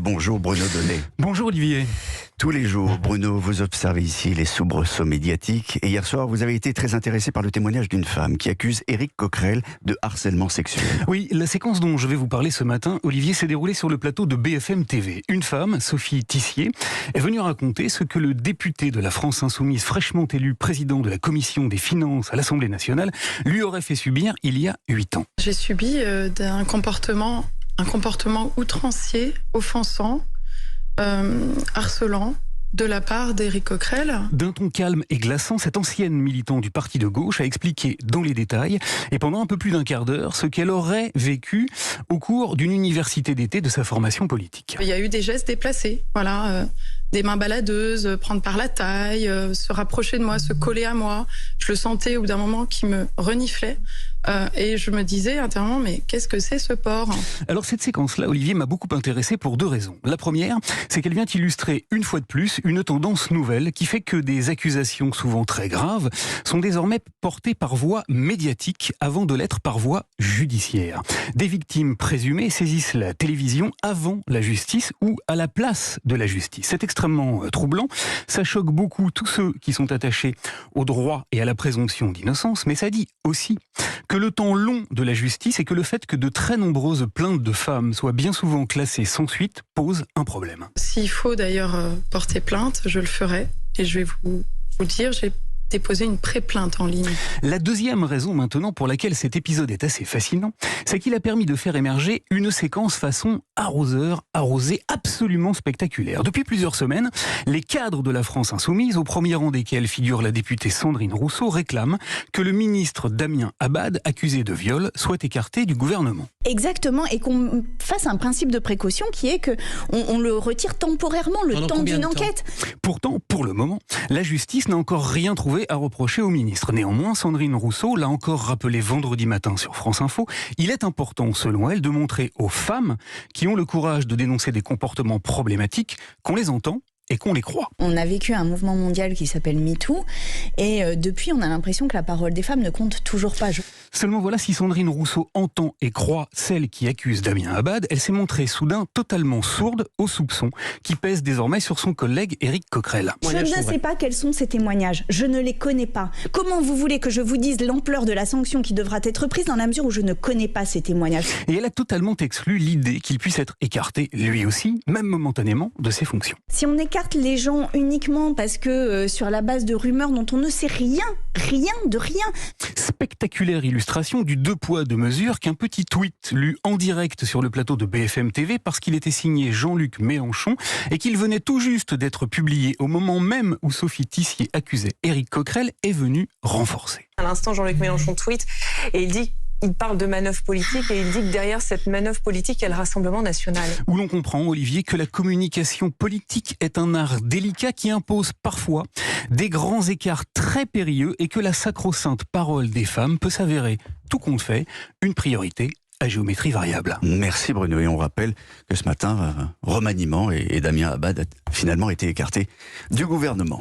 Bonjour Bruno Donnet. Bonjour Olivier. Tous les jours, Bruno, vous observez ici les soubresauts médiatiques. Et hier soir, vous avez été très intéressé par le témoignage d'une femme qui accuse Éric Coquerel de harcèlement sexuel. Oui, la séquence dont je vais vous parler ce matin, Olivier, s'est déroulée sur le plateau de BFM TV. Une femme, Sophie Tissier, est venue raconter ce que le député de la France Insoumise, fraîchement élu président de la Commission des Finances à l'Assemblée nationale, lui aurait fait subir il y a 8 ans. J'ai subi un comportement outrancier, offensant, harcelant de la part d'Éric Coquerel. D'un ton calme et glaçant, cette ancienne militante du parti de gauche a expliqué dans les détails et pendant un peu plus d'un quart d'heure ce qu'elle aurait vécu au cours d'une université d'été de sa formation politique. Il y a eu des gestes déplacés, des mains baladeuses, prendre par la taille, se rapprocher de moi, se coller à moi. Je le sentais au bout d'un moment qui me reniflait et je me disais intérieurement, mais qu'est-ce que c'est ce porc ? Alors cette séquence-là, Olivier, m'a beaucoup intéressé pour 2 raisons. La première, c'est qu'elle vient illustrer une fois de plus une tendance nouvelle qui fait que des accusations souvent très graves sont désormais portées par voie médiatique avant de l'être par voie judiciaire. Des victimes présumées saisissent la télévision avant la justice ou à la place de la justice. C'est extrêmement troublant, ça choque beaucoup tous ceux qui sont attachés au droit et à la présomption d'innocence, mais ça dit aussi que le temps long de la justice et que le fait que de très nombreuses plaintes de femmes soient bien souvent classées sans suite pose un problème. S'il faut d'ailleurs porter plainte, je le ferai et je vais vous dire, j'ai déposé une pré-plainte en ligne. La deuxième raison maintenant pour laquelle cet épisode est assez fascinant, c'est qu'il a permis de faire émerger une séquence façon arroseur arrosé absolument spectaculaire. Depuis plusieurs semaines, les cadres de la France Insoumise, au premier rang desquels figure la députée Sandrine Rousseau, réclament que le ministre Damien Abad, accusé de viol, soit écarté du gouvernement. Exactement, et qu'on fasse un principe de précaution qui est qu'on le retire temporairement, le temps d'une enquête. Pourtant, pour le moment, la justice n'a encore rien trouvé à reprocher au ministre. Néanmoins, Sandrine Rousseau l'a encore rappelé vendredi matin sur France Info, il est important, selon elle, de montrer aux femmes qui ont le courage de dénoncer des comportements problématiques qu'on les entend et qu'on les croit. On a vécu un mouvement mondial qui s'appelle MeToo et depuis on a l'impression que la parole des femmes ne compte toujours pas. Seulement voilà, si Sandrine Rousseau entend et croit celle qui accuse Damien Abad, elle s'est montrée soudain totalement sourde aux soupçons qui pèsent désormais sur son collègue Éric Coquerel. Je ne sais pas quels sont ces témoignages, je ne les connais pas. Comment vous voulez que je vous dise l'ampleur de la sanction qui devra être prise dans la mesure où je ne connais pas ces témoignages ? Et elle a totalement exclu l'idée qu'il puisse être écarté, lui aussi, même momentanément, de ses fonctions. Si on écarte les gens uniquement parce que sur la base de rumeurs dont on ne sait rien de rien. Spectaculaire illustration du 2 poids 2 mesures qu'un petit tweet lu en direct sur le plateau de BFM TV parce qu'il était signé Jean-Luc Mélenchon et qu'il venait tout juste d'être publié au moment même où Sophie Tissier accusait Éric Coquerel est venu renforcer. À l'instant, Jean-Luc Mélenchon tweet et il parle de manœuvre politique et il dit que derrière cette manœuvre politique, il y a le Rassemblement national. Où l'on comprend, Olivier, que la communication politique est un art délicat qui impose parfois des grands écarts très périlleux et que la sacro-sainte parole des femmes peut s'avérer, tout compte fait, une priorité à géométrie variable. Merci Bruno. Et on rappelle que ce matin, remaniement et Damien Abad a finalement été écarté du gouvernement.